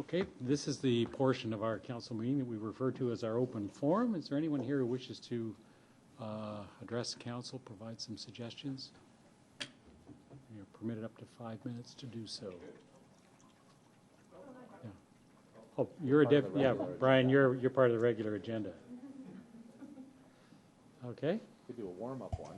Okay, this is the portion of our council meeting that we refer to as our open forum. Is there anyone here who wishes to address council, provide some suggestions? You're permitted up to 5 minutes to do so. Yeah. Oh, you're yeah, Brian, you're part of the regular agenda. Okay. Could do a warm-up one.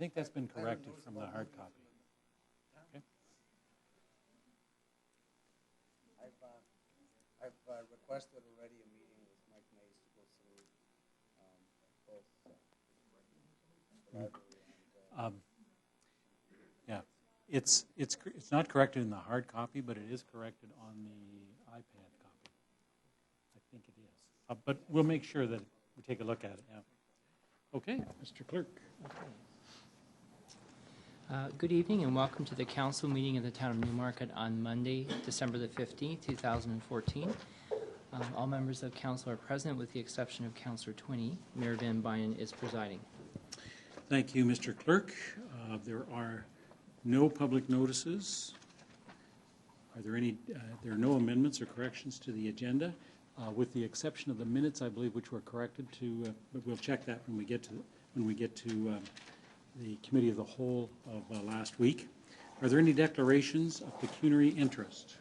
think that's been corrected from the hard copy. Okay. I've requested already a meeting with Mike Mays to go through both the library and Yeah, it's not corrected in the hard copy, but it is corrected on the iPad copy. I think it is. But we'll make sure that we take a look at it. Yeah. Okay, Mr. Clerk. Good evening and welcome to the council meeting of the town of Newmarket on Monday, December the 15th, 2014. All members of council are present with the exception of Councillor Twinney. Mayor Van Buinen is presiding. Thank you, Mr. Clerk. There are no public notices. Are there any? There are no amendments or corrections to the agenda, with the exception of the minutes, I believe, which were corrected to. But we'll check that when we get to the committee of the whole of last week. Are there any declarations of pecuniary interest?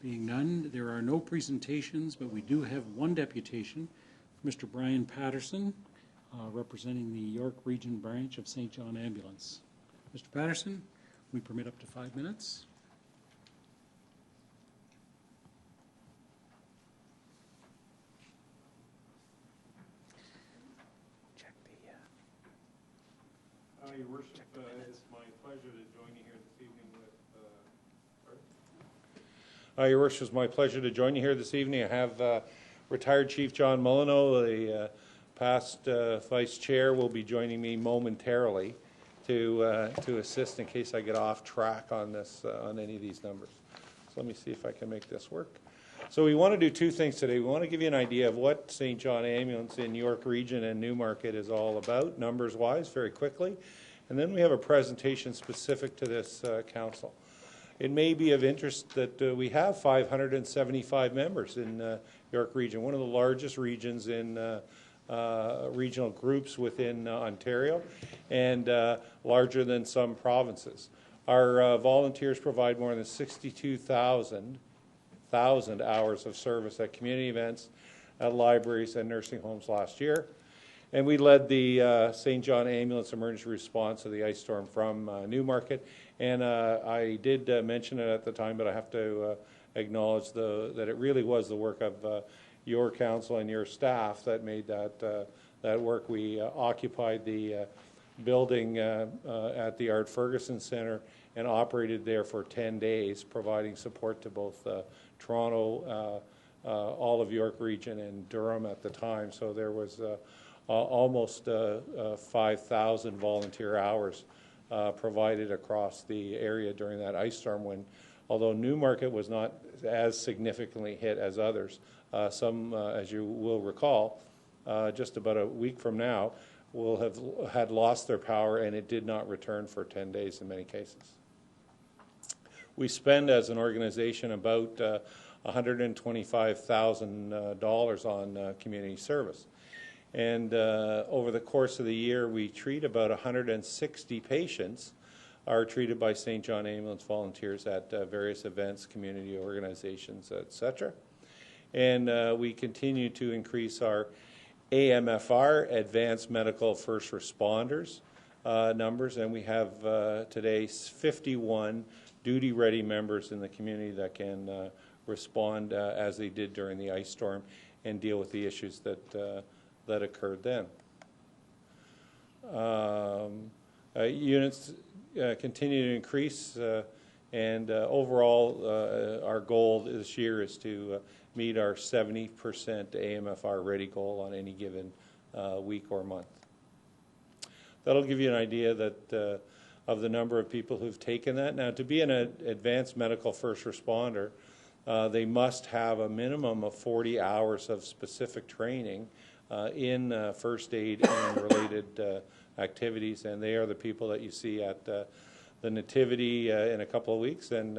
Being none, there are no presentations, but we do have one deputation, Mr. Brian Patterson, representing the York Region Branch of St. John Ambulance. Mr. Patterson, we permit up to 5 minutes. Your Worship, it's my pleasure to join you here this evening with... Your Worship, it's my pleasure to join you here this evening. I have retired Chief John Molyneux, the past Vice Chair, will be joining me momentarily to assist in case I get off track on this on any of these numbers. So let me see if I can make this work. So we want to do two things today. We want to give you an idea of what St. John Ambulance in York Region and Newmarket is all about, numbers-wise, very quickly. And then we have a presentation specific to this council. It may be of interest that we have 575 members in York Region, one of the largest regions in regional groups within Ontario, and larger than some provinces. Our volunteers provide more than 62,000 hours of service at community events, at libraries and nursing homes last year. And we led the St. John Ambulance emergency response to the ice storm from Newmarket. And I did mention it at the time, but I have to acknowledge that it really was the work of your council and your staff that made that work. We occupied the building at the Art Ferguson Centre and operated there for 10 days, providing support to both Toronto, all of York Region, and Durham at the time. So there was almost 5,000 volunteer hours provided across the area during that ice storm, when, although Newmarket was not as significantly hit as others, some, as you will recall, just about a week from now, will have had lost their power, and it did not return for 10 days in many cases. We spend as an organization about $125,000 on community service. And over the course of the year, we treat about 160 patients are treated by St. John Ambulance volunteers at various events, community organizations, etc. And we continue to increase our AMFR, Advanced Medical First Responders, numbers, and we have today 51 duty-ready members in the community that can respond as they did during the ice storm and deal with the issues that occurred then. Units continue to increase, and overall our goal this year is to meet our 70% AMFR ready goal on any given week or month. That'll give you an idea that of the number of people who've taken that. Now, to be an advanced medical first responder, they must have a minimum of 40 hours of specific training in first aid and related activities, and they are the people that you see at the Nativity in a couple of weeks, and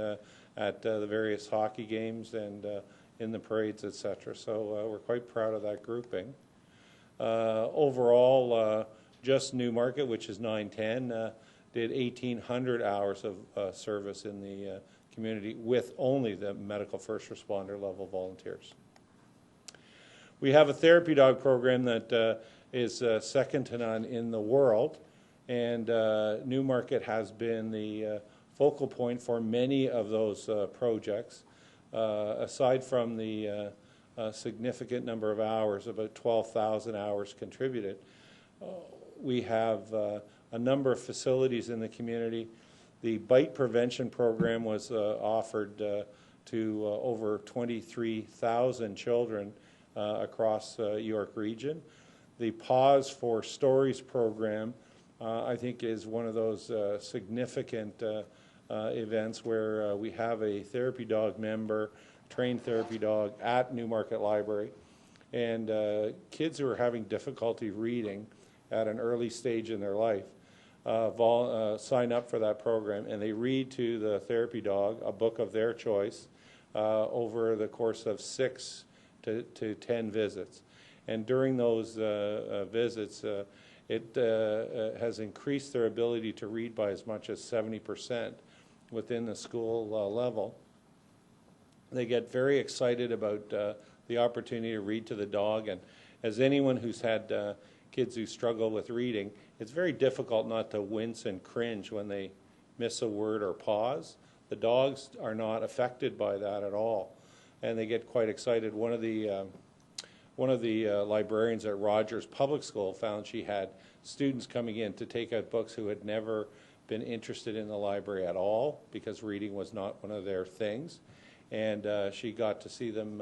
at the various hockey games, and in the parades, etc. So we're quite proud of that grouping. Overall, just Newmarket, which is 910, did 1,800 hours of service in the community with only the medical first responder level volunteers. We have a therapy dog program that is second to none in the world, and Newmarket has been the focal point for many of those projects. Aside from the significant number of hours, about 12,000 hours contributed, we have a number of facilities in the community. The bite prevention program was offered to over 23,000 children across York Region. The Pause for Stories program, I think, is one of those significant events where we have a therapy dog member, trained therapy dog, at Newmarket Library. And kids who are having difficulty reading at an early stage in their life sign up for that program, and they read to the therapy dog a book of their choice over the course of 6 to 10 visits. And during those visits, it has increased their ability to read by as much as 70% within the school level. They get very excited about the opportunity to read to the dog, and as anyone who's had kids who struggle with reading, it's very difficult not to wince and cringe when they miss a word or pause. The dogs are not affected by that at all, and they get quite excited. One of the librarians at Rogers Public School found she had students coming in to take out books who had never been interested in the library at all because reading was not one of their things, and she got to see them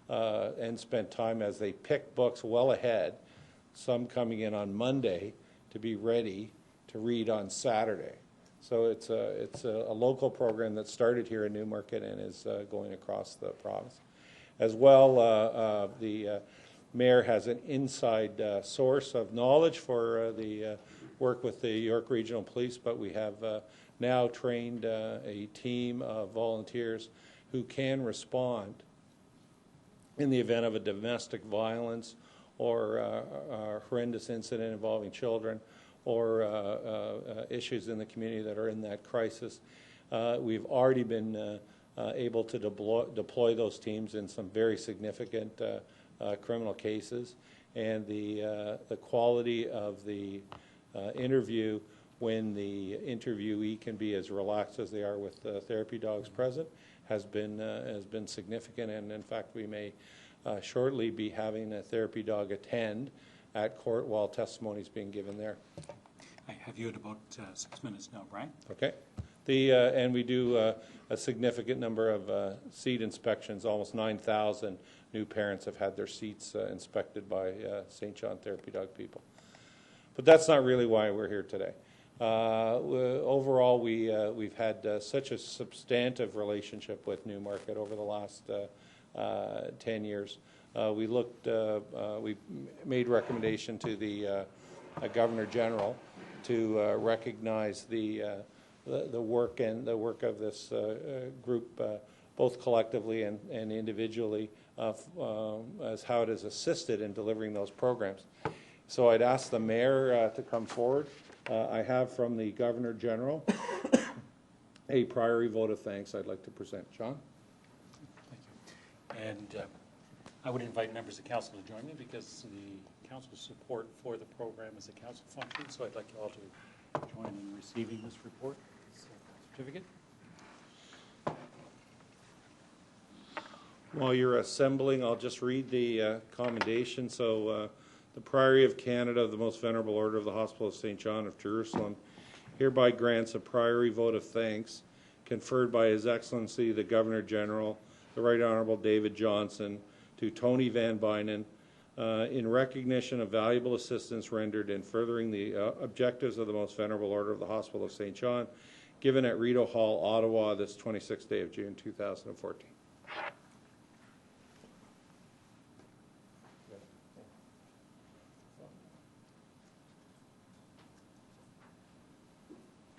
and spent time as they picked books well ahead, some coming in on Monday to be ready to read on Saturday. So it's a local program that started here in Newmarket and is going across the province. As well, the mayor has an inside source of knowledge for the work with the York Regional Police, but we have now trained a team of volunteers who can respond in the event of a domestic violence or a horrendous incident involving children, or issues in the community that are in that crisis. We've already been able to deploy those teams in some very significant criminal cases, and the quality of the interview when the interviewee can be as relaxed as they are with therapy dogs present has been significant, and in fact we may shortly be having a therapy dog attend at court while testimony is being given there. I have you at about 6 minutes now, Brian. Okay. And we do a significant number of seat inspections. Almost 9,000 new parents have had their seats inspected by St. John Therapy Dog people. But that's not really why we're here today. Overall, we've had such a substantive relationship with Newmarket over the last 10 years. We made recommendation to the Governor General to recognize the work of this group, both collectively and individually, as how it has assisted in delivering those programs. So I'd ask the mayor to come forward. I have from the Governor General a priority vote of thanks I'd like to present. John? Thank you. And I would invite members of council to join me because the council's support for the program is a council function, so I'd like you all to join in receiving this report, this certificate. While you're assembling, I'll just read the commendation. So the Priory of Canada of the Most Venerable Order of the Hospital of St. John of Jerusalem hereby grants a priority vote of thanks conferred by His Excellency the Governor General, the Right Honourable David Johnson, to Tony Van Bynen in recognition of valuable assistance rendered in furthering the objectives of the Most Venerable Order of the Hospital of St. John, given at Rideau Hall, Ottawa, this 26th day of June, 2014.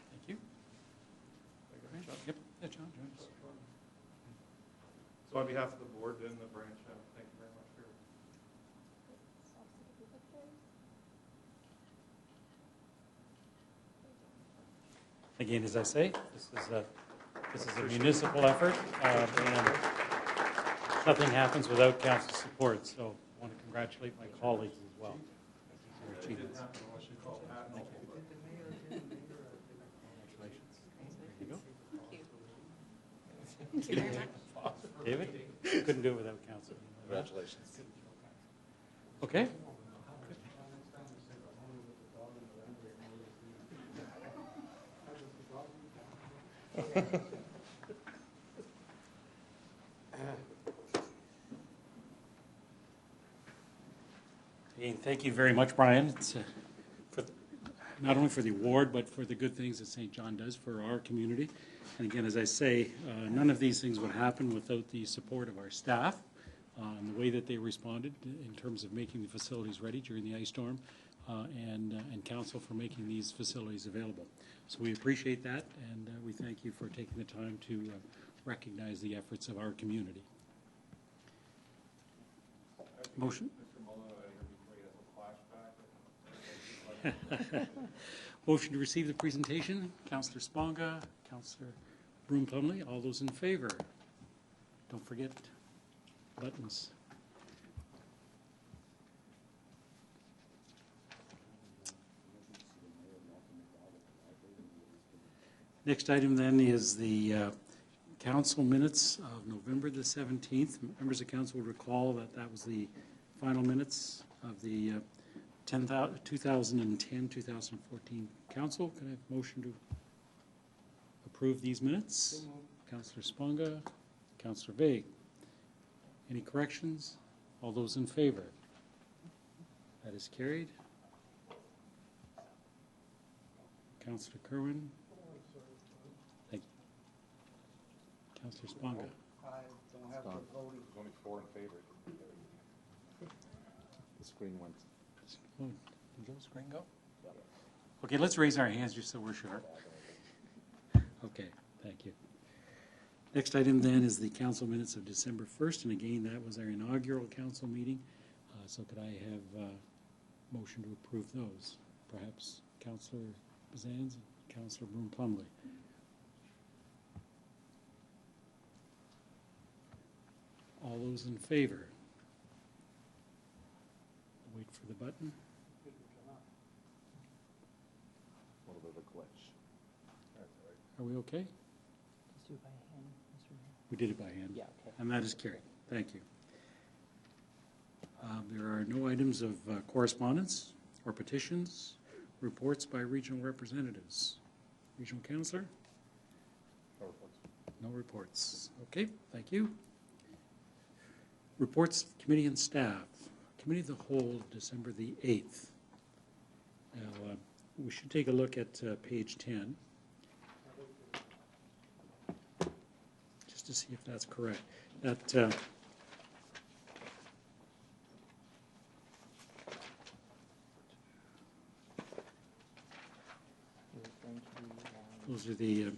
Thank you. Yep. Yeah, John, join us. So on behalf of the board and the branch, thank you very much for your Again, as I say, this is a municipal effort, and nothing happens without council support. So I want to congratulate my colleagues as well. on their achievements. Thank you. Congratulations. There you go. Thank you very much. David, couldn't do it without council. Congratulations. Okay. Again, thank you very much, Brian. It's for, not only for the award, but for the good things that St. John does for our community. And again, as I say, none of these things would happen without the support of our staff and the way that they responded in terms of making the facilities ready during the ice storm, and council for making these facilities available. So we appreciate that, and we thank you for taking the time to recognize the efforts of our community. Motion? Motion to receive the presentation. Councillor Sponga, Councillor Broom Plumley, all those in favor? Don't forget buttons. Next item then is the council minutes of November the 17th. Members of council will recall that that was the final minutes of the 2010-2014 council. Can I have a motion to approve these minutes? Councillor Sponga, Councillor Vague. Any corrections? All those in favor? That is carried. Councillor Kerwin. Thank you. Councillor Sponga. I don't have to vote. There's only 4 in favor. The screen went. Oh, did your screen go? Okay, let's raise our hands just so we're sure. Okay, thank you. Next item then is the council minutes of December 1st, and again, that was our inaugural council meeting. So could I have a motion to approve those? Perhaps Councillor Bazans and Councillor Broom Plumley. All those in favor? Wait for the button. A little bit of a glitch. Are we okay? Let's do it by hand, Mr. Mayor. We did it by hand. Yeah, okay. And that is carried. Thank you. There are no items of correspondence or petitions, reports by regional representatives. Regional councillor? No reports. No reports. Okay, thank you. Reports of committee and staff. Committee of the whole, December the 8th. Now, we should take a look at page 10. Just to see if that's correct. That You're referring to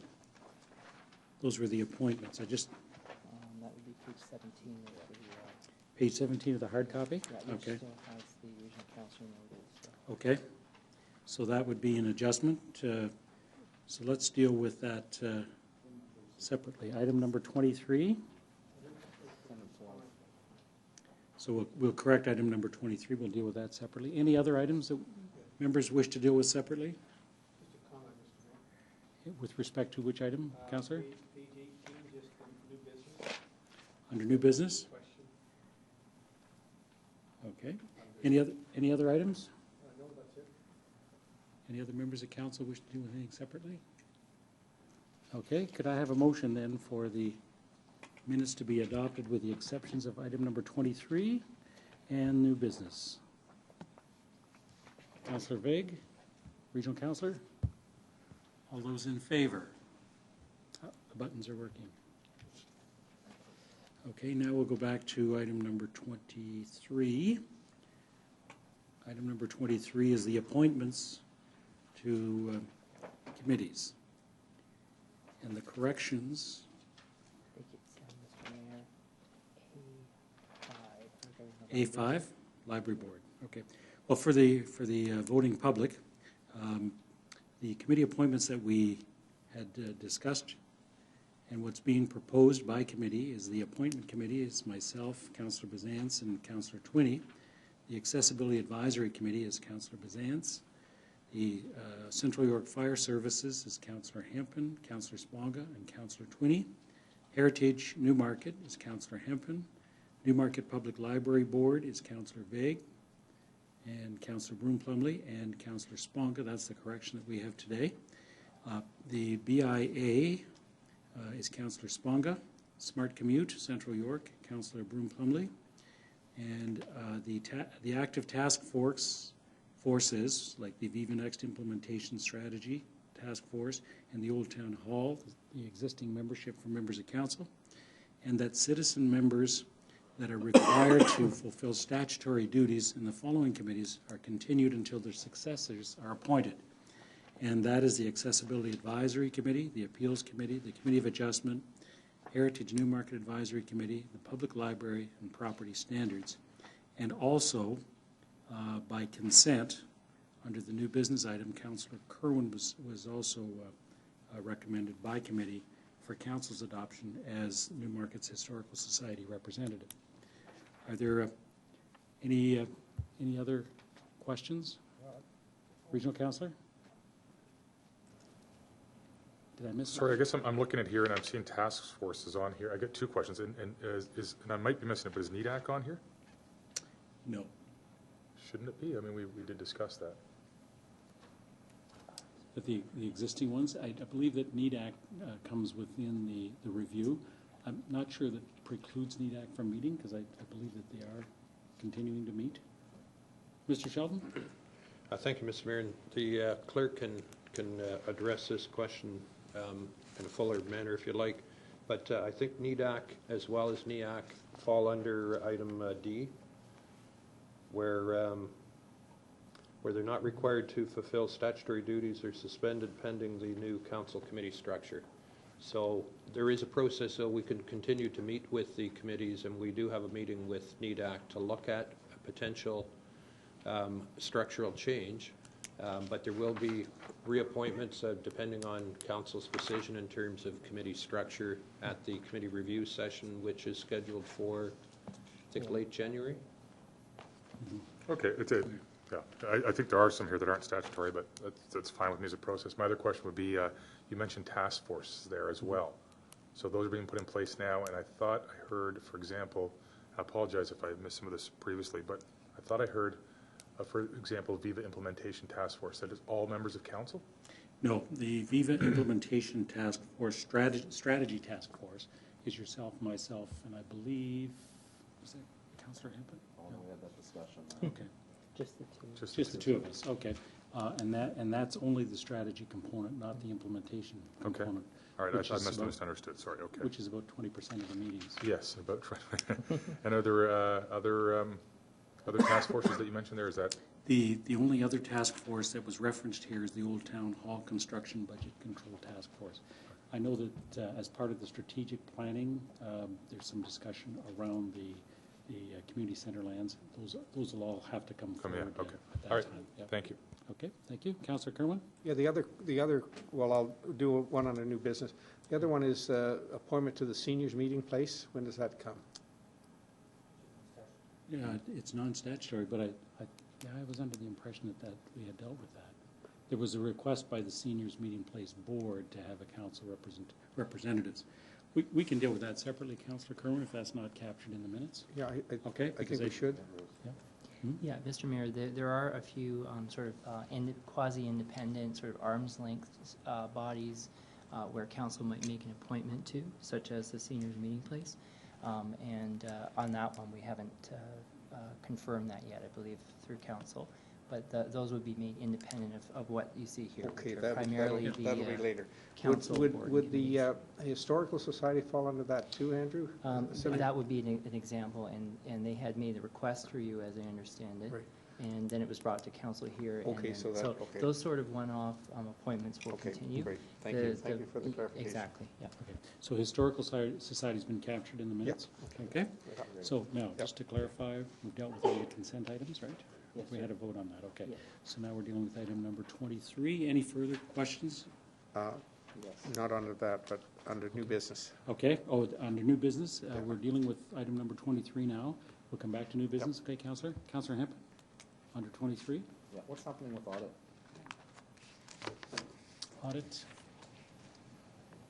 those were the appointments. I just that would be page 17 of the, page 17 of the hard copy. yeah, which Okay. still has the regional council notice. So. Okay. So that would be an adjustment. So let's deal with that separately. Item number 23. So we'll correct item number 23. We'll deal with that separately. Any other items that members wish to deal with separately? Just a comment, Mr. Mayor. With respect to which item, Councillor? Page 18, just new business Under new business? question. Okay. Any other items? No, that's it. Any other members of council wish to do anything separately? Okay, could I have a motion then for the minutes to be adopted with the exceptions of item number 23 and new business? Councillor Vague, regional councillor? All those in favor? The buttons are working. Okay, now we'll go back to item number 23. Item number 23 is the appointments to committees. And the corrections, I think it's, Mr. Mayor, A5. A5, Library Board, okay. Well, for the voting public, the committee appointments that we had discussed and what's being proposed by committee is the appointment committee. It's myself, Councillor Bazance, and Councillor Twinney. The Accessibility Advisory Committee is Councillor Bazance. The Central York Fire Services is Councillor Hempen, Councillor Sponga, and Councillor Twinney. Heritage Newmarket is Councillor Hempen. Newmarket Public Library Board is Councillor Vague and Councillor Broom-Plumley and Councillor Sponga. That's the correction that we have today. The BIA is Councillor Sponga. Smart Commute, Central York, Councillor Broom-Plumley. And the active task forces, like the Viva Next Implementation Strategy Task Force and the Old Town Hall, the existing membership for members of council, and that citizen members that are required to fulfill statutory duties in the following committees are continued until their successors are appointed. And that is the Accessibility Advisory Committee, the Appeals Committee, the Committee of Adjustment, Heritage Newmarket Advisory Committee, the Public Library, and Property Standards. And also, by consent, under the new business item, Councillor Kerwin was also recommended by committee for council's adoption as Newmarket's Historical Society representative. Are there any other questions? Regional Councillor? Did I miss something? Sorry, I guess I'm looking at here and I'm seeing task forces on here. I got two questions, and I might be missing it, but is NEDAC on here? No. Shouldn't it be? I mean, we did discuss that. But the existing ones, I believe that NEDAC comes within the review. I'm not sure that precludes NEDAC from meeting, because I believe that they are continuing to meet. Mr. Sheldon? Thank you, Mr. Mayor. And the clerk can address this question in a fuller manner if you like. But I think NEDAC as well as NEAC fall under item D, where they're not required to fulfill statutory duties or suspended pending the new council committee structure. So there is a process, so we can continue to meet with the committees, and we do have a meeting with NEDAC to look at a potential structural change, but there will be reappointments depending on council's decision in terms of committee structure at the committee review session, which is scheduled for, I think, late January. Okay, yeah. I think there are some here that aren't statutory, but that's fine with me as a process. My other question would be, you mentioned task forces there as well. So those are being put in place now, and I thought I heard, for example, I apologize if I missed some of this previously, but I thought I heard, for example, Viva Implementation Task Force. That is all members of council? No, the Viva Implementation Task Force, Strategy Task Force, is yourself, myself, and I believe, was it Councillor Hempen? Oh, we had that discussion. Okay. Just the two. Just the two of us, okay. And that's only the strategy component, not the implementation component. All right, I which must is have misunderstood. Sorry, okay. Which is about 20% of the meetings. Yes, about. And are there other task forces that you mentioned there? Is that? The only other task force that was referenced here is the Old Town Hall Construction Budget Control Task Force. I know that as part of the strategic planning, there's some discussion around the community center lands. Those will all have to come forward okay. at that All right. time. Yep. Thank you. Okay, thank you. Councillor Kerwin? Yeah, the other, well, I'll do one on a new business. The other one is appointment to the seniors meeting place. When does that come? Yeah, it's non-statutory, but I was under the impression that we had dealt with that. There was a request by the Seniors Meeting Place Board to have a council representatives. We can deal with that separately, Councillor Kerwin, if that's not captured in the minutes. Yeah, Okay, I think we should. Yeah, Mr. Mayor, there are a few sort of quasi-independent, sort of arm's length bodies where council might make an appointment to, such as the seniors meeting place. And on that one, we haven't confirmed that yet, I believe, through council. But those would be made independent of what you see here. Okay, which are primarily that'll be later. council board Would the committees. Historical Society fall under that too, Andrew? That would be an example, and they had made a request for you, as I understand it. Right. And then it was brought to council here. and Okay, then- so that- okay. those sort of one-off appointments will Okay, continue. great. Thank you. Thank you for the clarification. Exactly, yeah. Okay. So Historical Society's been captured in the minutes? Okay. So now, just to clarify, we've dealt with all the consent items, right? Yes, We sir. had a vote on that, okay. Yes. So now we're dealing with item number 23. Any further questions? Not under that, but under new business. Okay, under new business, we're dealing with item number 23 now, We'll come back to new business. Okay, Councillor? Councillor Hemp, under 23. Yeah, what's happening with audit? Audit.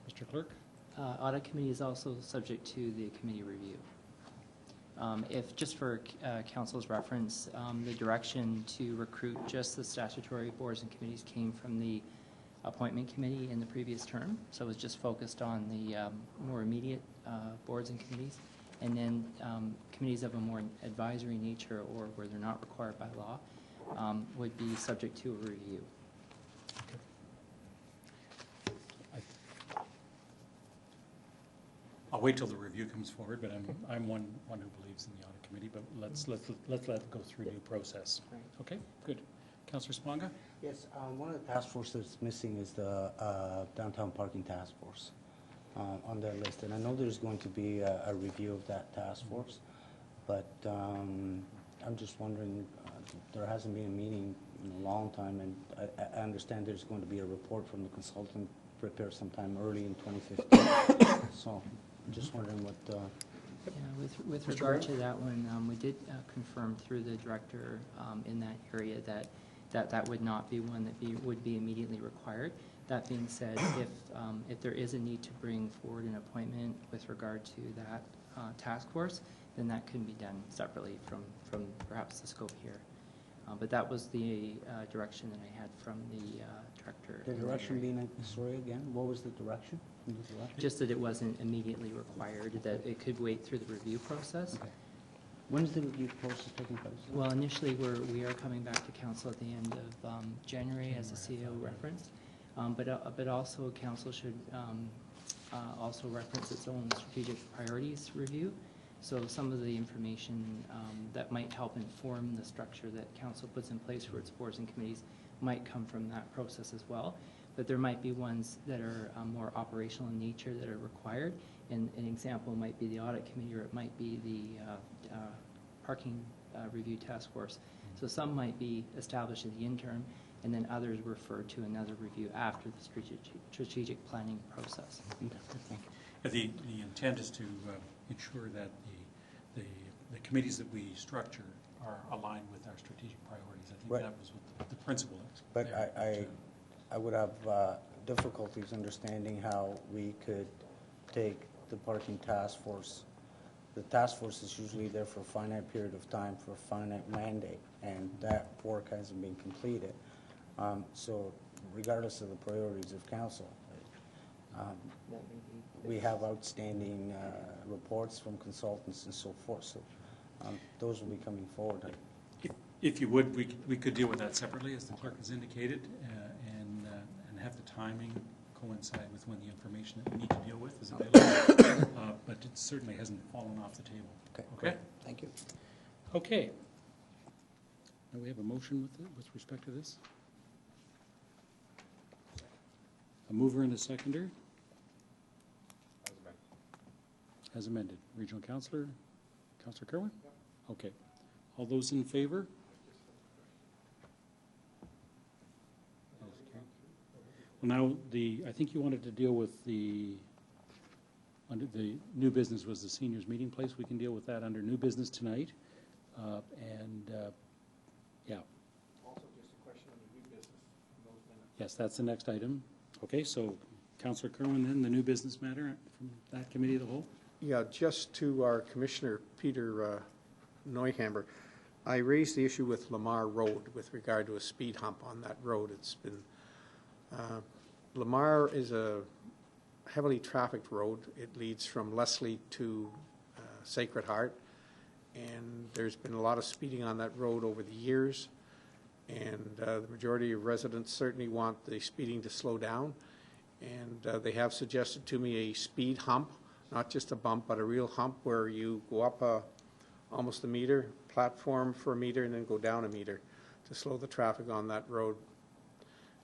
Mr. Clerk? Audit committee is also subject to the committee review. If, just for council's reference, the direction to recruit just the statutory boards and committees came from the appointment committee in the previous term, so it was just focused on the more immediate boards and committees. And then committees of a more advisory nature or where they're not required by law would be subject to a review. I'll wait till the review comes forward, but I'm one who believes in the audit committee, but let's let it go through due process. Right. Okay, good. Councillor Sponga? Yes, one of the task forces that's missing is the downtown parking task force on their list. And I know there's going to be a review of that task force, but I'm just wondering, there hasn't been a meeting in a long time, and I understand there's going to be a report from the consultant prepared sometime early in 2015. So I'm just wondering what... Yeah, with regard to that one, we did confirm through the director in that area that would not be one that would be immediately required. That being said, if there is a need to bring forward an appointment with regard to that task force, then that can be done separately from perhaps the scope here. But that was the direction that I had from the director. The direction being, sorry again, what was the direction? Just that it wasn't immediately required, that it could wait through the review process. Okay. When's the review process taking place? Well, initially, we are coming back to council at the end of January, as the CEO referenced. But also, council should also reference its own strategic priorities review. So some of the information that might help inform the structure that council puts in place for its boards and committees might come from that process as well. But there might be ones that are more operational in nature that are required. And an example might be the audit committee, or it might be the parking review task force. So some might be established in the interim, and then others refer to another review after the strategic planning process. The intent is to ensure that the committees that we structure are aligned with our strategic priorities. I think Right. that was what the principle is. But there. I would have difficulties understanding how we could take the parking task force. The task force is usually there for a finite period of time for a finite mandate, and that work hasn't been completed. So regardless of the priorities of council, we have outstanding reports from consultants and so forth. So those will be coming forward. If you would, we could deal with that separately, as the clerk has indicated, and have the timing coincide with when the information that we need to deal with is available. But it certainly hasn't fallen off the table. Okay? Thank you. Okay. Now we have a motion with respect to this. A mover and a seconder. As amended. Regional Councillor, Councillor Kerwin? Okay. All those in favor? Well, now, I think you wanted to deal with under the new business was the seniors meeting place. We can deal with that under new business tonight. Yeah. Also just a question on the new business from those minutes. Yes, that's the next item. Okay, so Councillor Kerwin, then, the new business matter from that committee of the whole? Yeah, just to our Commissioner, Peter Neuhammer, I raised the issue with Lamar Road with regard to a speed hump on that road. It's been, Lamar is a heavily trafficked road. It leads from Leslie to Sacred Heart, and there's been a lot of speeding on that road over the years, and the majority of residents certainly want the speeding to slow down, and they have suggested to me a speed hump, not just a bump, but a real hump where you go up almost a meter, platform for a meter, and then go down a meter to slow the traffic on that road.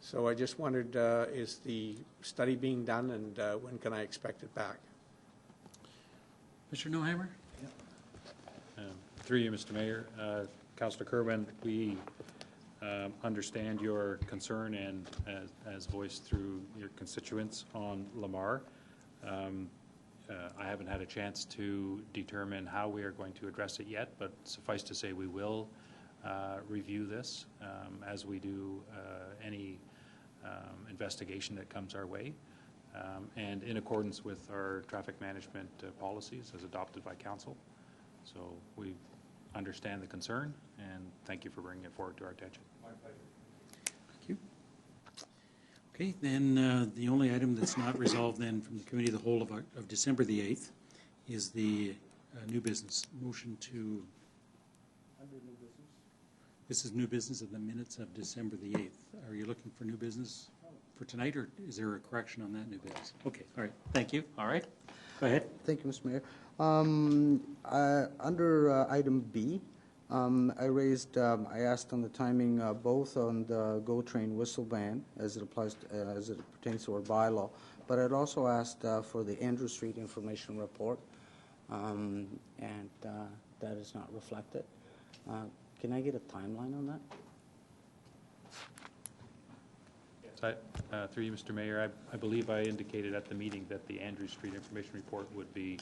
So I just wondered, is the study being done, and when can I expect it back? Mr. Neuhammer? Through you, Mr. Mayor. Councillor Kerwin, we understand your concern and as voiced through your constituents on Lamar. I haven't had a chance to determine how we are going to address it yet, but suffice to say we will review this as we do any investigation that comes our way, and in accordance with our traffic management policies as adopted by council. So we understand the concern, and thank you for bringing it forward to our attention. Thank you. Okay, then the only item that's not resolved then from the Committee of the Whole of December the 8th is the new business. Motion to... This is new business of the minutes of December the 8th. Are you looking for new business for tonight, or is there a correction on that new business? Okay, all right, thank you. All right, go ahead. Thank you, Mr. Mayor. Under item B, I asked on the timing both on the GO Train whistle ban as it applies to, as it pertains to our bylaw, but I'd also asked for the Andrew Street information report, and that is not reflected. Can I get a timeline on that? Through you, Mr. Mayor, I believe I indicated at the meeting that the Andrew Street information report would be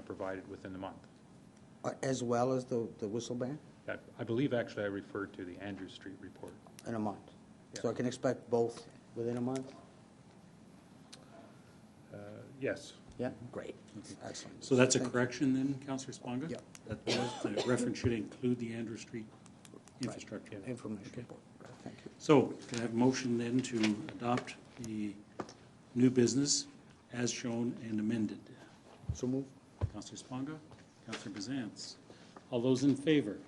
provided within the month. As well as the whistle ban? I believe actually I referred to the Andrew Street report. In a month? Yeah. So I can expect both within a month? Yes. Yeah, great. Excellent. So that's a Thank you. correction then, Councillor Sponga? Yep. That the reference should include the Andrew Street infrastructure. Information Okay. report. Thank you. So, can I have a motion then to adopt the new business as shown and amended? So move. Councillor Sponga, Councillor Bazance. All those in favor?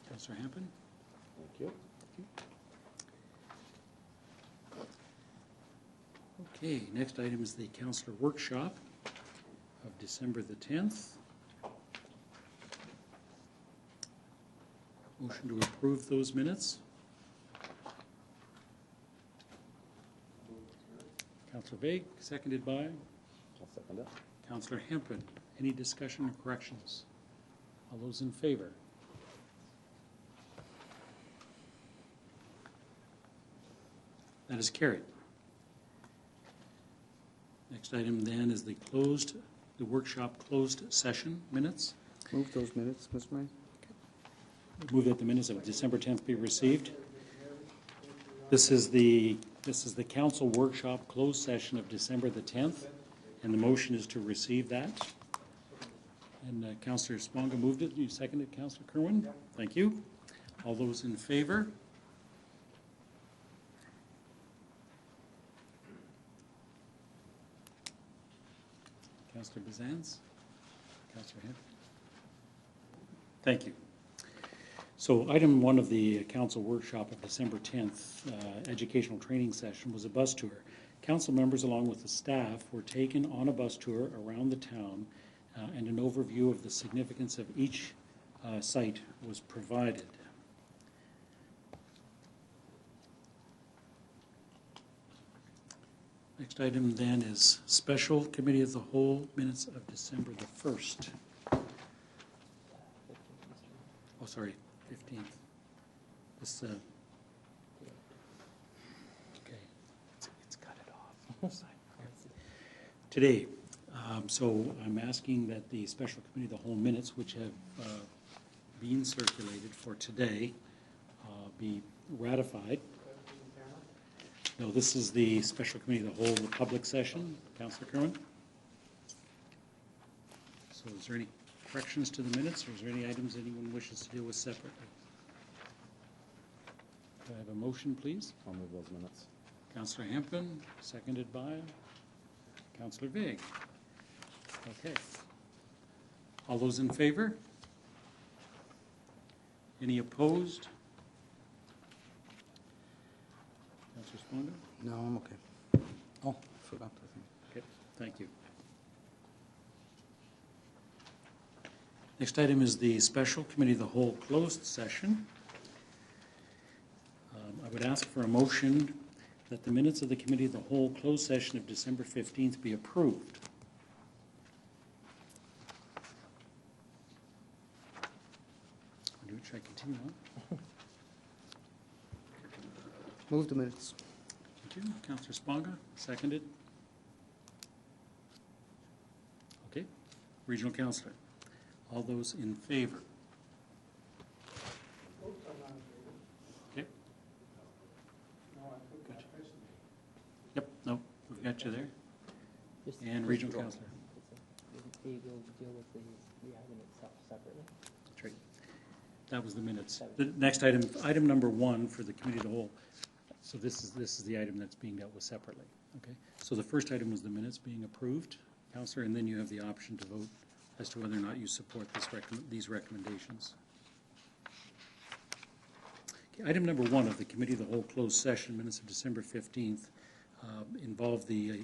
Councillor Hampton? Thank you. Okay, next item is the councillor workshop of December the 10th. Motion to approve those minutes. Councillor Vague, seconded by I'll second it. Councillor Hempel. Any discussion or corrections? All those in favor? That is carried. Next item then is the workshop closed session minutes. Move those minutes, Mr. Mayor. Move that the minutes of December 10th be received. This is the council workshop closed session of December the 10th, and the motion is to receive that. And Councillor Sponga moved it. You seconded, Councillor Kerwin? Thank you. All those in favor? Councillor Bazance? Councillor Hemp? Thank you. So item one of the council workshop of December 10th, educational training session, was a bus tour. Council members along with the staff were taken on a bus tour around the town, and an overview of the significance of each site was provided. Next item then is special committee of the whole minutes of December the 1st. Oh, sorry, 15th. This, okay. It's cut it off. Today, so I'm asking that the special committee of the whole minutes, which have been circulated for today, be ratified. No, this is the special committee of the whole, the public session. Councillor Kerwin? So is there any corrections to the minutes, or is there any items anyone wishes to deal with separately? Do I have a motion, please? I'll move those minutes. Councillor Hempel, seconded by Councillor Vague. Okay. All those in favor? Any opposed? Councillor Sponga? No, I'm okay. Oh, I forgot to think. Okay, thank you. Next item is the special committee of the whole closed session. I would ask for a motion that the minutes of the committee of the whole closed session of December 15th be approved. Should I continue on? Move the minutes. Thank you. Councillor Sponga, seconded. Okay. Regional Councillor. All those in favor? Okay. Gotcha. Yep, no, we've got you there. And Regional Councillor. You'll deal with the item itself separately. That's right. That was the minutes. The next item, item number 1 for the committee of the whole. So this is the item that's being dealt with separately. Okay. So the first item was the minutes being approved, Councillor, and then you have the option to vote as to whether or not you support these recommendations. Okay, item number 1 of the committee of the whole closed session minutes of December 15th involved the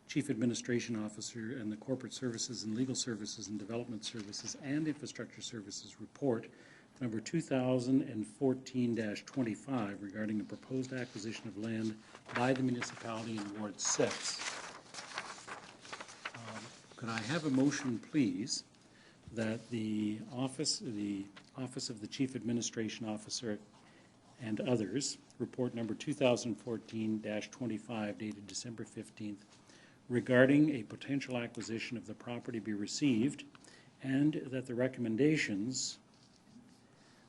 Chief Administration Officer and the Corporate Services and Legal Services and Development Services and Infrastructure Services report number 2014-25 regarding the proposed acquisition of land by the municipality in Ward 6. Could I have a motion, please, that the office of the Chief Administration Officer and others, report number 2014-25 dated December 15th, regarding a potential acquisition of the property be received, and that the recommendations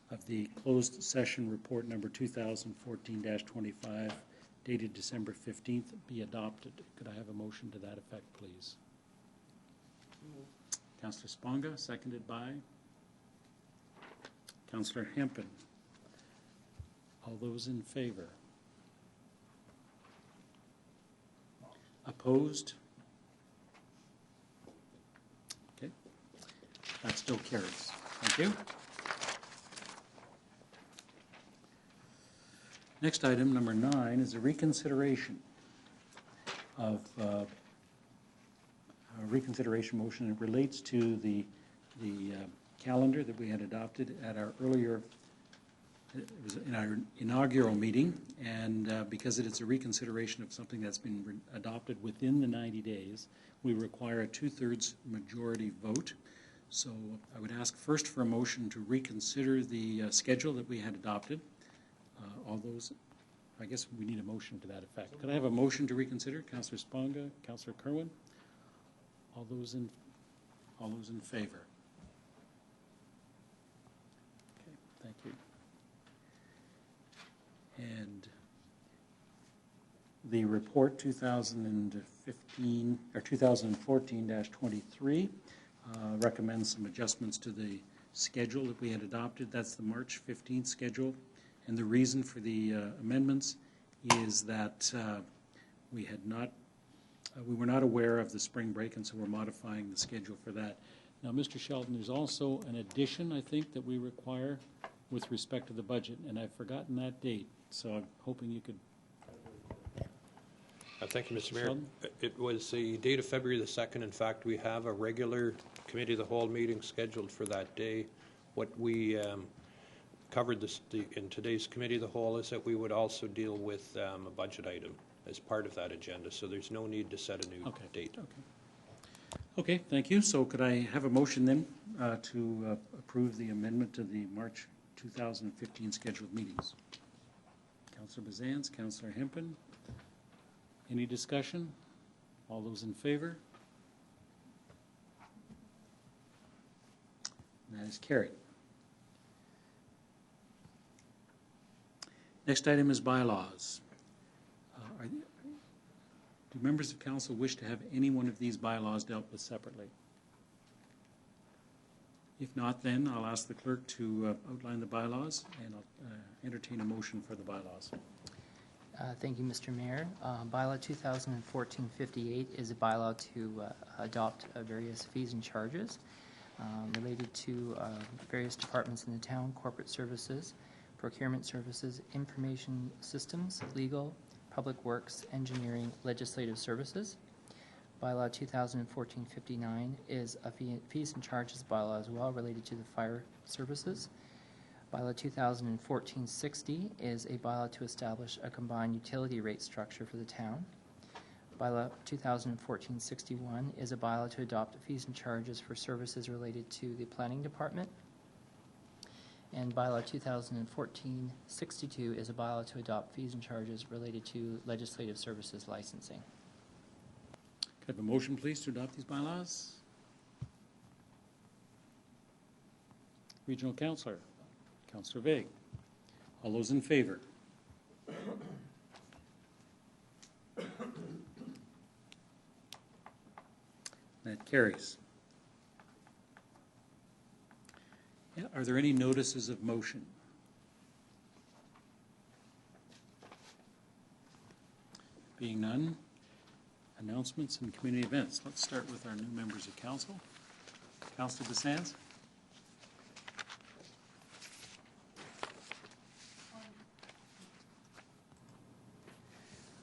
of the closed session report number 2014-25 dated December 15th be adopted. Could I have a motion to that effect, please? Councillor Sponga, seconded by Councillor Hempen. All those in favor? Opposed? Okay. That still carries. Thank you. Next item, number 9, is a reconsideration of a reconsideration motion. It relates to the calendar that we had adopted at our earlier, it was in our inaugural meeting, and because it is a reconsideration of something that's been adopted within the 90 days, we require a 2/3 majority vote. So I would ask first for a motion to reconsider the schedule that we had adopted. All those, I guess we need a motion to that effect. Could I have a motion to reconsider? Councillor Sponga, Councillor Kerwin? All those in favor? Okay, thank you. And the report 2015 or 2014-23 recommends some adjustments to the schedule that we had adopted. That's the March 15th schedule. And the reason for the amendments is that we were not aware of the spring break, and so we're modifying the schedule for that. Now, Mr. Sheldon, there's also an addition, I think, that we require with respect to the budget, and I've forgotten that date, so I'm hoping you could. Thank you, Mr. Mayor. Sheldon? It was the date of February the 2nd. In fact, we have a regular committee of the whole meeting scheduled for that day. What we covered in today's committee of the whole is that we would also deal with a budget item as part of that agenda, so there's no need to set a new date. Okay, thank you. So could I have a motion then to approve the amendment to the March 2015 scheduled meetings? Councillor Bazans, Councillor Hempen. Any discussion? All those in favor? And that is carried. Next item is bylaws. Do members of council wish to have any one of these bylaws dealt with separately? If not, then I'll ask the clerk to outline the bylaws, and I'll entertain a motion for the bylaws. Thank you, Mr. Mayor. Bylaw 2014-58 is a bylaw to adopt various fees and charges related to various departments in the town, corporate services, procurement services, information systems, legal, public works, engineering, legislative services. Bylaw 2014-59 is a fees and charges bylaw as well related to the fire services. Bylaw 2014-60 is a bylaw to establish a combined utility rate structure for the town. Bylaw 2014-61 is a bylaw to adopt fees and charges for services related to the planning department. And bylaw 2014-62 is a bylaw to adopt fees and charges related to legislative services licensing. Could I have a motion, please, to adopt these bylaws? Regional Councillor, Councillor Vague. All those in favor? That carries. Yeah, are there any notices of motion? Being none, announcements and community events. Let's start with our new members of council. Councillor DeSands.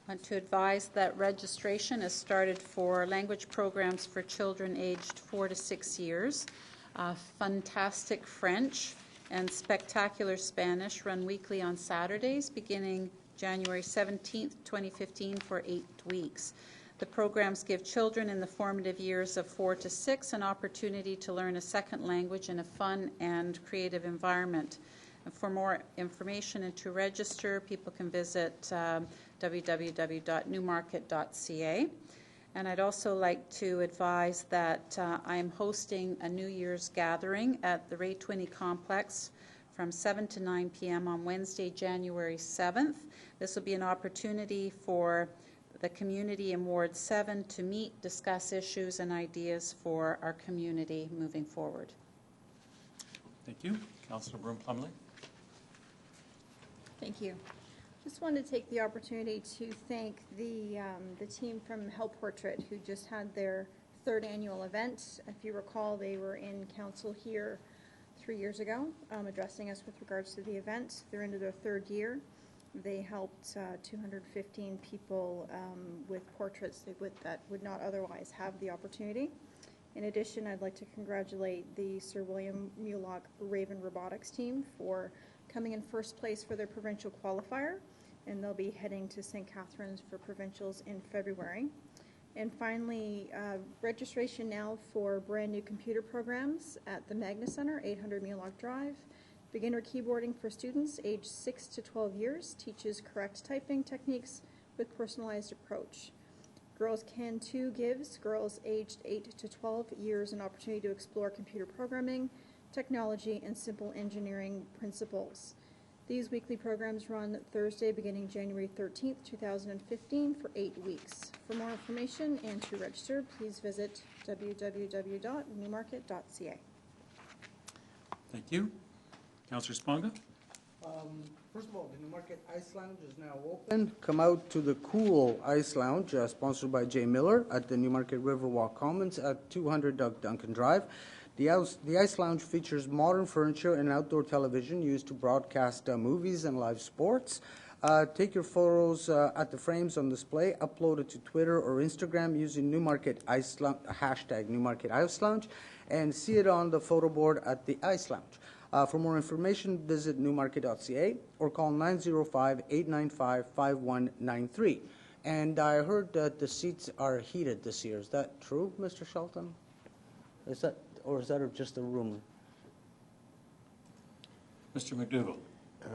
I want to advise that registration has started for language programs for children aged 4 to 6 years. Fantastic French and Spectacular Spanish run weekly on Saturdays beginning January 17th, 2015 for 8 weeks. The programs give children in the formative years of 4 to 6 an opportunity to learn a second language in a fun and creative environment. And for more information and to register, people can visit www.newmarket.ca. And I'd also like to advise that I am hosting a New Year's gathering at the Ray Twinney Complex from 7 to 9 p.m. on Wednesday, January 7th. This will be an opportunity for the community in Ward 7 to meet, discuss issues and ideas for our community moving forward. Thank you. Councillor Broom-Plumley. Thank you. Just wanted to take the opportunity to thank the team from Help Portrait who just had their 3rd annual event. If you recall, they were in council here 3 years ago addressing us with regards to the event. They're into their 3rd year. They helped 215 people with portraits that would not otherwise have the opportunity. In addition, I'd like to congratulate the Sir William Mulock Raven Robotics team for coming in 1st place for their provincial qualifier, and they'll be heading to St. Catharines for provincials in February. And finally, registration now for brand new computer programs at the Magna Center, 800 Mulock Drive. Beginner keyboarding for students aged 6 to 12 years teaches correct typing techniques with personalized approach. Girls Can 2 gives girls aged 8 to 12 years an opportunity to explore computer programming, technology, and simple engineering principles. These weekly programs run Thursday beginning January 13th, 2015 for 8 weeks. For more information and to register, please visit www.newmarket.ca. Thank you. Councillor Sponga. First of all, the Newmarket Ice Lounge is now open. Come out to the Cool Ice Lounge, sponsored by Jay Miller, at the Newmarket Riverwalk Commons at 200 Doug Duncan Drive. The Ice Lounge features modern furniture and outdoor television used to broadcast movies and live sports. Take your photos at the frames on display, upload it to Twitter or Instagram using Newmarket Ice Lounge, hashtag Newmarket Ice Lounge, and see it on the photo board at the Ice Lounge. For more information, visit newmarket.ca or call 905-895-5193. And I heard that the seats are heated this year. Is that true, Mr. Shelton? Is that, or is that just a rumor? Mr. McDougall.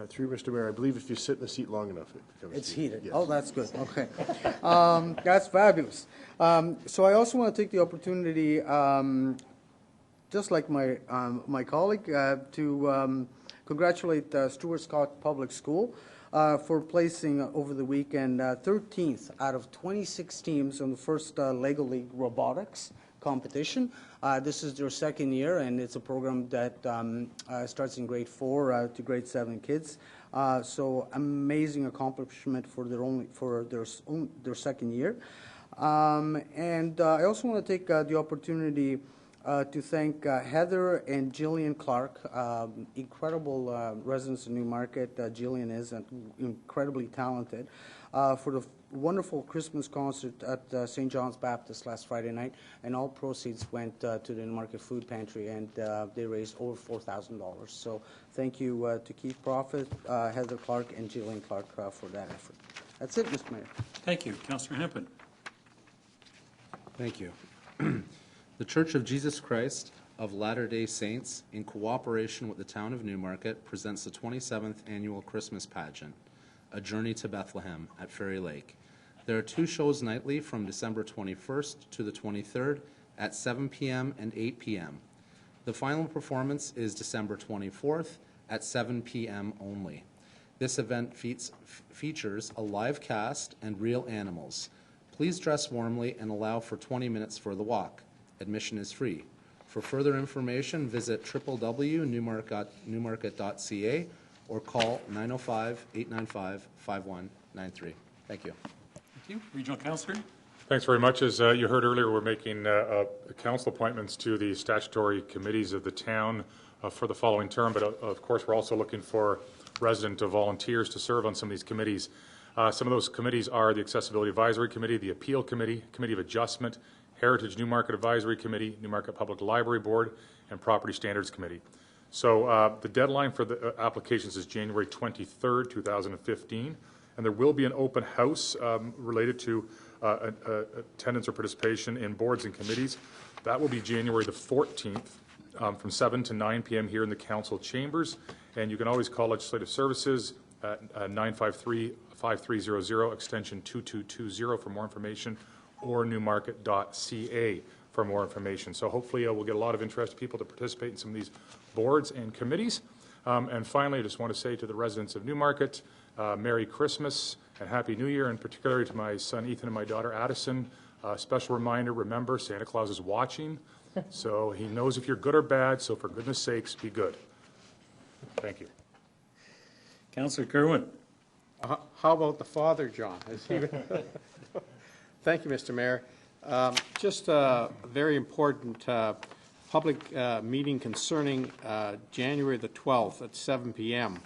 Through Mr. Mayor, I believe if you sit in the seat long enough, it becomes It's heated. Yes. Oh, that's good. Okay. That's fabulous. So I also want to take the opportunity, just like my my colleague, to congratulate Stuart Scott Public School for placing over the weekend 13th out of 26 teams on the first Lego League Robotics competition. This is their 2nd year, and it's a program that starts in grade 4 to grade 7 kids. So amazing accomplishment for their 2nd year. And I also want to take the opportunity to thank Heather and Jillian Clark, incredible residents of Newmarket. Jillian is incredibly talented, for the wonderful Christmas concert at St. John's Baptist last Friday night, and all proceeds went to the Newmarket Food Pantry, and they raised over $4,000. So thank you to Keith Prophet, Heather Clark, and Jillian Clark for that effort. That's it, Mr. Mayor. Thank you. Councillor Hempel. Thank you. The Church of Jesus Christ of Latter-day Saints, in cooperation with the town of Newmarket, presents the 27th Annual Christmas Pageant, A Journey to Bethlehem at Fairy Lake. There are 2 shows nightly from December 21st to the 23rd at 7 p.m. and 8 p.m. The final performance is December 24th at 7 p.m. only. This event features a live cast and real animals. Please dress warmly and allow for 20 minutes for the walk. Admission is free. For further information, visit www.newmarket.ca or call 905-895-5193. Thank you. Thank you. Regional Councillor? Thanks very much. As you heard earlier, we're making council appointments to the statutory committees of the town for the following term, but of course we're also looking for resident volunteers to serve on some of these committees. Some of those committees are the Accessibility Advisory Committee, the Appeal Committee, Committee of Adjustment, Heritage Newmarket Advisory Committee, Newmarket Public Library Board, and Property Standards Committee. So the deadline for the applications is January 23rd, 2015, and there will be an open house related to attendance or participation in boards and committees. That will be January the 14th from 7 to 9 p.m. here in the council chambers, and you can always call Legislative Services at 953-5300, extension 2220 for more information, or newmarket.ca for more information. So hopefully we'll get a lot of interested people to participate in some of these boards and committees. And finally, I just want to say to the residents of Newmarket, Merry Christmas and Happy New Year, and particularly to my son Ethan and my daughter Addison. Special reminder, remember, Santa Claus is watching, so he knows if you're good or bad, so for goodness sakes, be good. Thank you. Councillor Kerwin? How about the father, John? Thank you, Mr. Mayor. Just a very important public meeting concerning January the 12th at 7 p.m.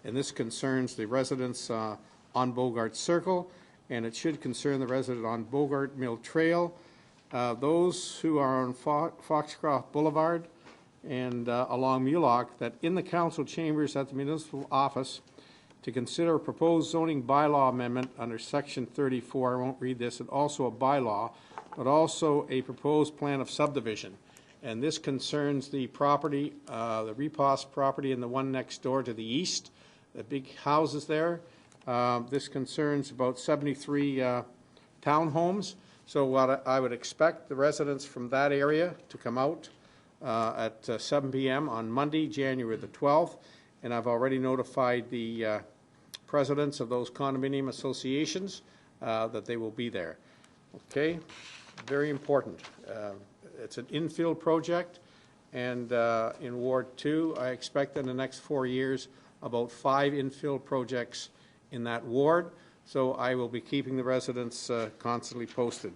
And this concerns the residents on Bogart Circle, and it should concern the resident on Bogart Mill Trail, those who are on Foxcroft Boulevard and along Mulock, that in the council chambers at the municipal office to consider a proposed zoning bylaw amendment under section 34. I won't read this. It's also a bylaw, but also a proposed plan of subdivision. And this concerns the property, the Repos property and the one next door to the east, the big houses there. This concerns about 73 townhomes. So what I would expect the residents from that area to come out at 7 p.m. on Monday, January the 12th. And I've already notified the presidents of those condominium associations that they will be there. Okay, very important. It's an infill project, and in Ward 2, I expect in the next 4 years about 5 infill projects in that ward, so I will be keeping the residents constantly posted.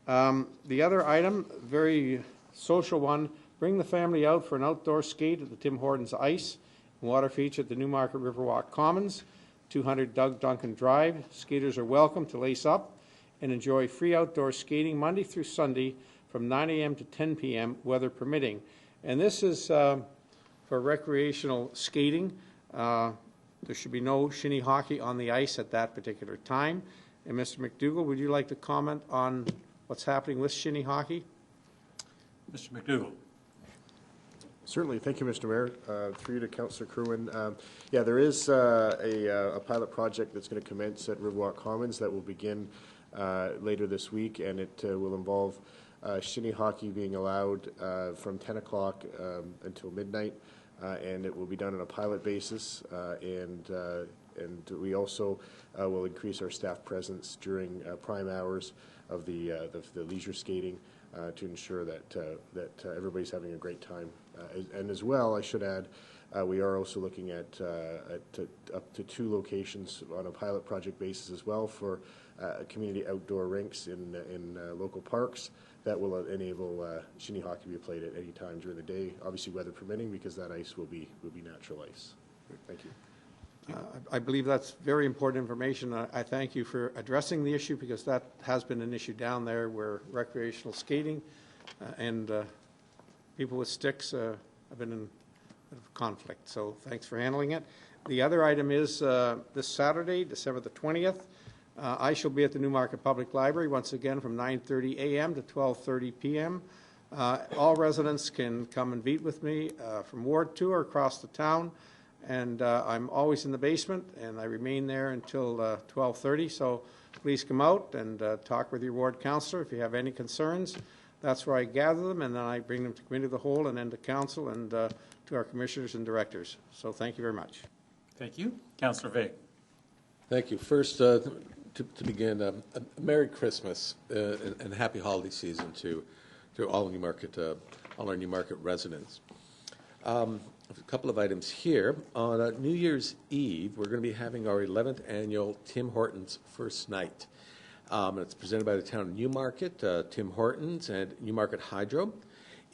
The other item, very social one, bring the family out for an outdoor skate at the Tim Hortons Ice and Water Feature at the Newmarket Riverwalk Commons, 200 Doug Duncan Drive. Skaters are welcome to lace up and enjoy free outdoor skating Monday through Sunday from 9 a.m. to 10 p.m., weather permitting. And this is for recreational skating. There should be no shinny hockey on the ice at that particular time. And Mr. McDougall, would you like to comment on what's happening with shinny hockey? Mr. McDougall. Certainly. Thank you, Mr. Mayor. Through you to Councillor Kerwin. Yeah, there is a pilot project that's going to commence at Riverwalk Commons that will begin later this week, and it will involve shinny hockey being allowed from 10 o'clock until midnight, and it will be done on a pilot basis, and we also will increase our staff presence during prime hours of the leisure skating to ensure that everybody's having a great time. And as well, I should add, we are also looking at up to 2 locations on a pilot project basis as well for community outdoor rinks in local parks that will enable shinny hockey to be played at any time during the day, obviously weather permitting, because that ice will be natural ice. Thank you. I believe that's very important information. I thank you for addressing the issue, because that has been an issue down there where recreational skating and people with sticks have been in conflict. So thanks for handling it. The other item is this Saturday, December the 20th. I shall be at the Newmarket Public Library once again from 9:30 a.m. to 12:30 p.m. All residents can come and meet with me from Ward 2 or across the town, and I'm always in the basement, and I remain there until 12:30, so please come out and talk with your ward councillor if you have any concerns. That's where I gather them, and then I bring them to committee of the whole and then to council and to our commissioners and directors. So thank you very much. Thank you. Councillor Vague. Thank you. First, to begin, a Merry Christmas and Happy Holiday Season to all Newmarket, all our Newmarket residents. A couple of items here. On New Year's Eve, we're going to be having our 11th annual Tim Hortons First Night. It's presented by the town of Newmarket, Tim Hortons, and Newmarket Hydro.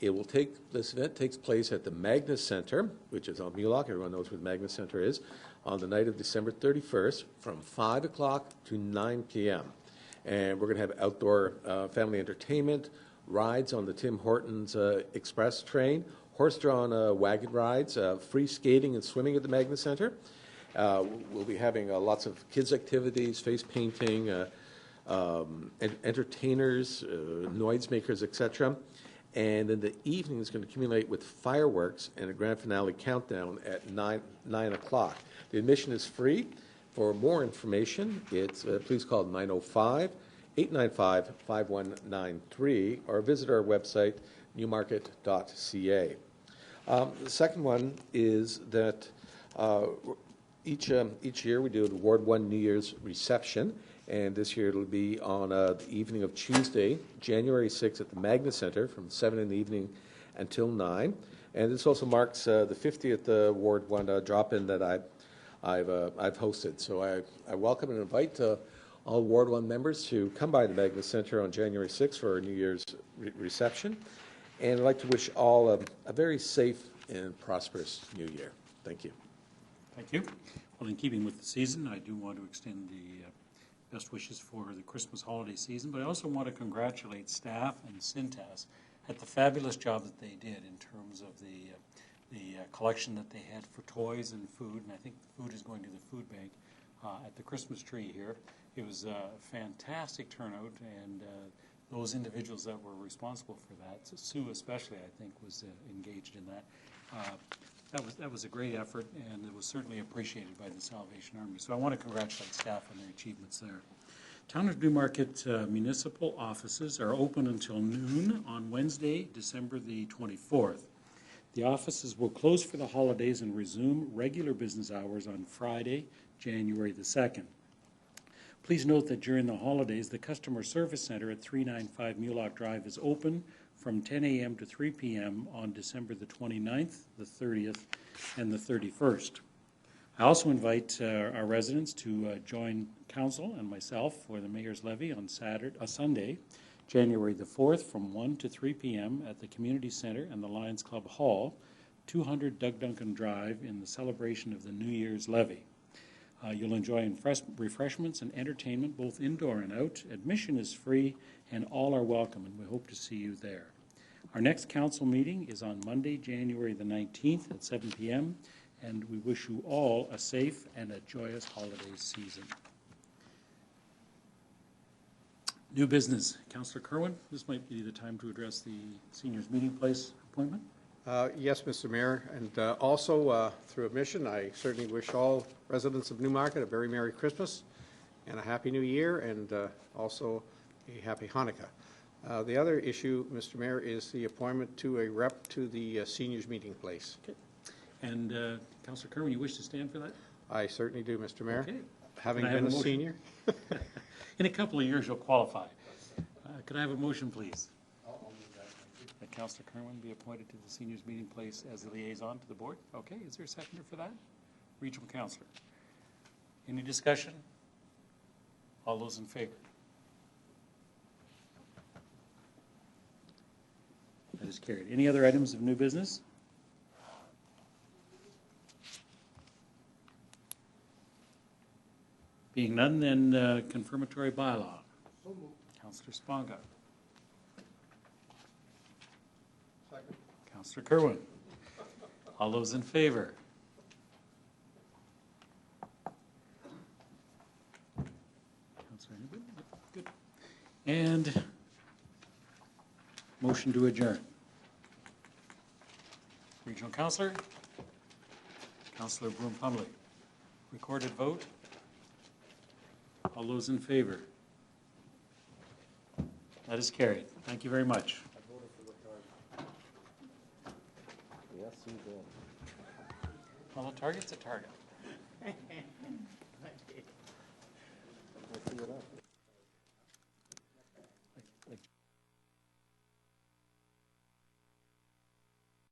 This event takes place at the Magna Centre, which is on Mulock. Everyone knows where the Magna Centre is, on the night of December 31st from 5 o'clock to 9 p.m. And we're going to have outdoor family entertainment, rides on the Tim Hortons Express train, horse-drawn wagon rides, free skating and swimming at the Magna Centre. We'll be having lots of kids' activities, face painting, entertainers, noisemakers, etc. And then the evening is going to accumulate with fireworks and a grand finale countdown at 9 o'clock. The admission is free. For more information, it's please call 905-895-5193 or visit our website, newmarket.ca. The second one is that each year we do a Ward 1 New Year's reception, and this year it'll be on the evening of Tuesday, January 6th at the Magna Centre from 7 in the evening until 9. And this also marks the 50th Ward 1 drop-in that I've hosted. So I welcome and invite all Ward 1 members to come by the Magna Centre on January 6th for our New Year's reception. And I'd like to wish all a very safe and prosperous New Year. Thank you. Thank you. Well, in keeping with the season, I do want to extend the best wishes for the Christmas holiday season, but I also want to congratulate staff and Cintas at the fabulous job that they did in terms of the collection that they had for toys and food, and I think the food is going to the food bank at the Christmas tree here. It was a fantastic turnout, and those individuals that were responsible for that, Sue especially, I think, was engaged in that. That was a great effort, and it was certainly appreciated by the Salvation Army. So I want to congratulate staff on their achievements there. Town of Newmarket municipal offices are open until noon on Wednesday, December the 24th. The offices will close for the holidays and resume regular business hours on Friday, January the 2nd. Please note that during the holidays, the Customer Service Center at 395 Mulock Drive is open from 10 a.m. to 3 p.m. on December the 29th, the 30th, and the 31st. I also invite our residents to join council and myself for the Mayor's Levy on Sunday, January the 4th, from 1 to 3 p.m. at the Community Center and the Lions Club Hall, 200 Doug Duncan Drive, in the celebration of the New Year's Levy. You'll enjoy refreshments and entertainment both indoor and out. Admission is free and all are welcome, and we hope to see you there. Our next council meeting is on Monday, January the 19th at 7 p.m., and we wish you all a safe and a joyous holiday season. New business. Councillor Kerwin, this might be the time to address the seniors meeting place appointment. Yes, Mr. Mayor, and also through admission, I certainly wish all residents of Newmarket a very Merry Christmas and a Happy New Year, and also a Happy Hanukkah. The other issue, Mr. Mayor, is the appointment to a rep to the seniors meeting place. Okay. And Councillor Kerwin, you wish to stand for that? I certainly do, Mr. Mayor. Okay. Having been a senior. In a couple of years, you'll qualify. Could I have a motion, please? That Councillor Kerwin be appointed to the seniors meeting place as a liaison to the board. Okay, is there a seconder for that? Regional Councillor. Any discussion? All those in favor? That is carried. Any other items of new business? Being none, then confirmatory bylaw. Councillor Sponga. Second. Councillor Kerwin. All those in favor? Councillor Henry? Good. And motion to adjourn. Regional Councillor? Councillor Broom-Plumley. Recorded vote? All those in favor? That is carried. Thank you very much. Yes, you did. Well, a target's a target. We'll figure it out.